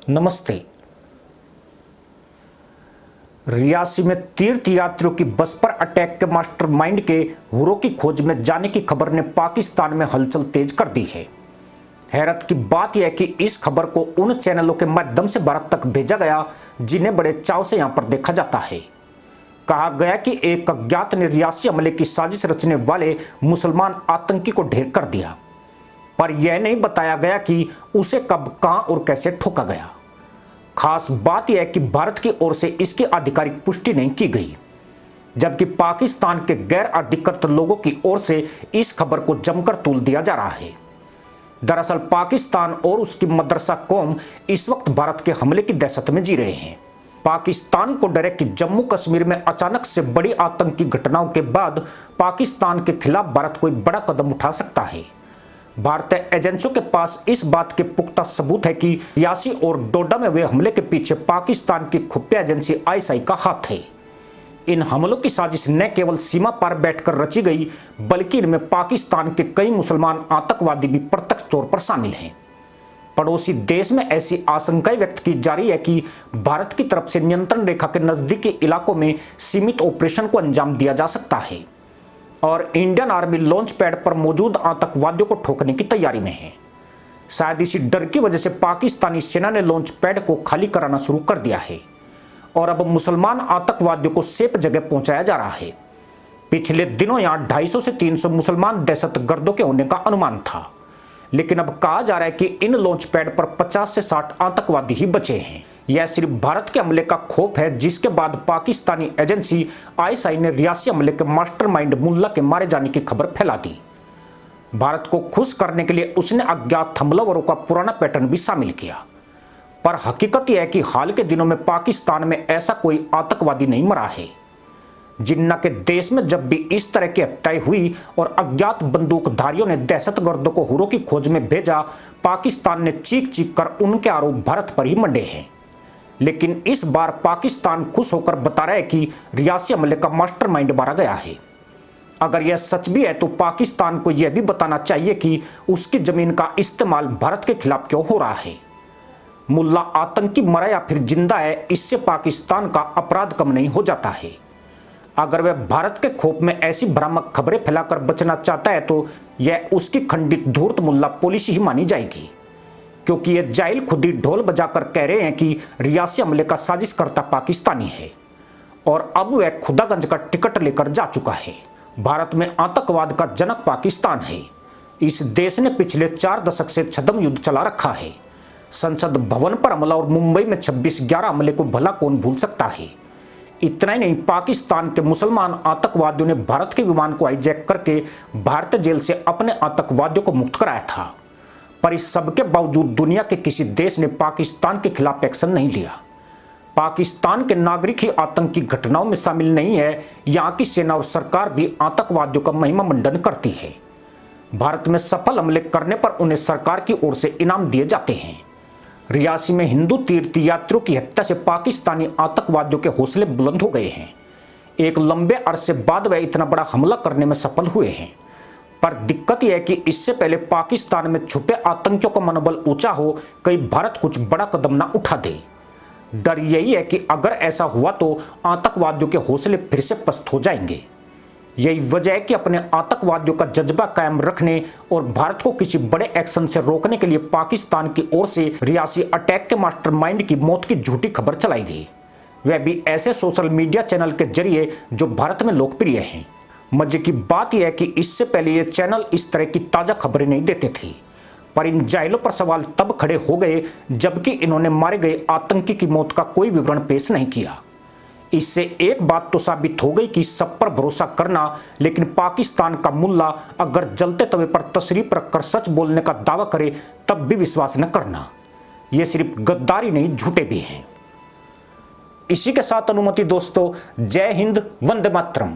नमस्ते। रियासी में तीर्थ यात्रियों की बस पर अटैक के मास्टरमाइंड के हुरों की खोज में जाने की खबर ने पाकिस्तान में हलचल तेज कर दी है। हैरत की बात यह है कि इस खबर को उन चैनलों के माध्यम से भारत तक भेजा गया जिन्हें बड़े चाव से यहां पर देखा जाता है। कहा गया कि एक अज्ञात ने रियासी हमले की साजिश रचने वाले मुसलमान आतंकी को ढेर कर दिया, पर यह नहीं बताया गया कि उसे कब, कहां और कैसे ठोका गया। खास बात यह है कि भारत की ओर से इसकी आधिकारिक पुष्टि नहीं की गई, जबकि पाकिस्तान के गैर अधिकृत लोगों की ओर से इस खबर को जमकर तूल दिया जा रहा है। दरअसल पाकिस्तान और उसकी मदरसा कौम इस वक्त भारत के हमले की दहशत में जी रहे हैं। पाकिस्तान को डर है कि जम्मू कश्मीर में अचानक से बड़ी आतंकी घटनाओं के बाद पाकिस्तान के खिलाफ भारत कोई बड़ा कदम उठा सकता है। भारतीय एजेंसियों के पास इस बात के पुख्ता सबूत है कि रियासी और डोडा में हुए हमले के पीछे पाकिस्तान की खुफिया एजेंसी आईएसआई का हाथ है। इन हमलों की साजिश न केवल सीमा पार बैठकर रची गई, बल्कि इनमें पाकिस्तान के कई मुसलमान आतंकवादी भी प्रत्यक्ष तौर पर शामिल हैं। पड़ोसी देश में ऐसी आशंकाएं व्यक्त की जा रही है कि भारत की तरफ से नियंत्रण रेखा के नजदीकी इलाकों में सीमित ऑपरेशन को अंजाम दिया जा सकता है और इंडियन आर्मी लॉन्च पैड पर मौजूद आतंकवादियों को ठोकने की तैयारी में है। शायद इसी डर की वजह से पाकिस्तानी सेना ने लॉन्च पैड को खाली कराना शुरू कर दिया है और अब मुसलमान आतंकवादियों को सेफ जगह पहुंचाया जा रहा है। पिछले दिनों यहां 250 से 300 मुसलमान दहशतगर्दों के होने का अनुमान था, लेकिन अब कहा जा रहा है कि इन लॉन्च पैड पर 50 से 60 आतंकवादी ही बचे हैं। यह सिर्फ भारत के हमले का खौफ है, जिसके बाद पाकिस्तानी एजेंसी आईएसआई ने रियासी हमले के मास्टरमाइंड मुल्ला के मारे जाने की खबर फैला दी। भारत को खुश करने के लिए उसने अज्ञात हमलावरों का पुराना पैटर्न भी शामिल किया, पर हकीकत यह है कि हाल के दिनों में पाकिस्तान में ऐसा कोई आतंकवादी नहीं मरा है। जिन्ना के देश में जब भी इस तरह की हत्याएं हुई और अज्ञात बंदूकधारियों ने दहशतगर्दों को हुरों की खोज में भेजा, पाकिस्तान ने चीख चीख कर उनके आरोप भारत पर ही मंडे हैं। लेकिन इस बार पाकिस्तान खुश होकर बता रहा है कि रियासी हमले का मास्टरमाइंड मारा गया है। अगर यह सच भी है तो पाकिस्तान को यह भी बताना चाहिए कि उसकी जमीन का इस्तेमाल भारत के खिलाफ क्यों हो रहा है। मुल्ला आतंकी मरा या फिर जिंदा है, इससे पाकिस्तान का अपराध कम नहीं हो जाता है। अगर वह भारत के खौफ में ऐसी भ्रामक खबरें फैलाकर बचना चाहता है तो यह उसकी खंडित धूर्त मुल्ला पॉलिसी ही मानी जाएगी, क्योंकि ये जाहिल खुद ही ढोल बजाकर कह रहे हैं कि रियासी हमले का साजिशकर्ता पाकिस्तानी है और अब वह खुदागंज का टिकट लेकर जा चुका है। भारत में आतंकवाद का जनक पाकिस्तान है। इस देश ने पिछले 4 दशक से छद्म युद्ध चला रखा है। संसद भवन पर हमला और मुंबई में 26/11 हमले को भला कौन भूल सकता है। इतना ही नहीं, पाकिस्तान के मुसलमान आतंकवादियों ने भारत के विमान को हाईजैक करके भारतीय जेल से अपने आतंकवादियों को मुक्त कराया था, पर इस सब के बावजूद दुनिया के किसी देश ने पाकिस्तान के खिलाफ एक्शन नहीं लिया। पाकिस्तान के नागरिक ही आतंकी घटनाओं में शामिल नहीं है, यहाँ की सेना और सरकार भी आतंकवादियों का महिमा मंडन करती है। भारत में सफल हमले करने पर उन्हें सरकार की ओर से इनाम दिए जाते हैं। रियासी में हिंदू तीर्थ यात्रियों की हत्या से पाकिस्तानी आतंकवादियों के हौसले बुलंद हो गए हैं। एक लंबे अरसे बाद वह इतना बड़ा हमला करने में सफल हुए हैं, पर दिक्कत यह है कि इससे पहले पाकिस्तान में छुपे आतंकियों का मनोबल ऊंचा हो, कहीं भारत कुछ बड़ा कदम ना उठा दे। डर यही है कि अगर ऐसा हुआ तो आतंकवादियों के हौसले फिर से पस्त हो जाएंगे। यही वजह है कि अपने आतंकवादियों का जज्बा कायम रखने और भारत को किसी बड़े एक्शन से रोकने के लिए पाकिस्तान की ओर से रियासी अटैक के मास्टरमाइंड की मौत की झूठी खबर चलाई गई, वह भी ऐसे सोशल मीडिया चैनल के जरिए जो भारत में लोकप्रिय हैं। मजे की बात यह है कि इससे पहले ये चैनल इस तरह की ताज़ा खबरें नहीं देते थे, पर इन जाहिलों पर सवाल तब खड़े हो गए जबकि इन्होंने मारे गए आतंकी की मौत का कोई विवरण पेश नहीं किया। इससे एक बात तो साबित हो गई कि सब पर भरोसा करना, लेकिन पाकिस्तान का मुल्ला अगर जलते तवे पर तशरीफ रखकर सच बोलने का दावा करे तब भी विश्वास न करना। ये सिर्फ गद्दारी नहीं, झूठे भी हैं। इसी के साथ अनुमति दोस्तों, जय हिंद, वंदे मातरम।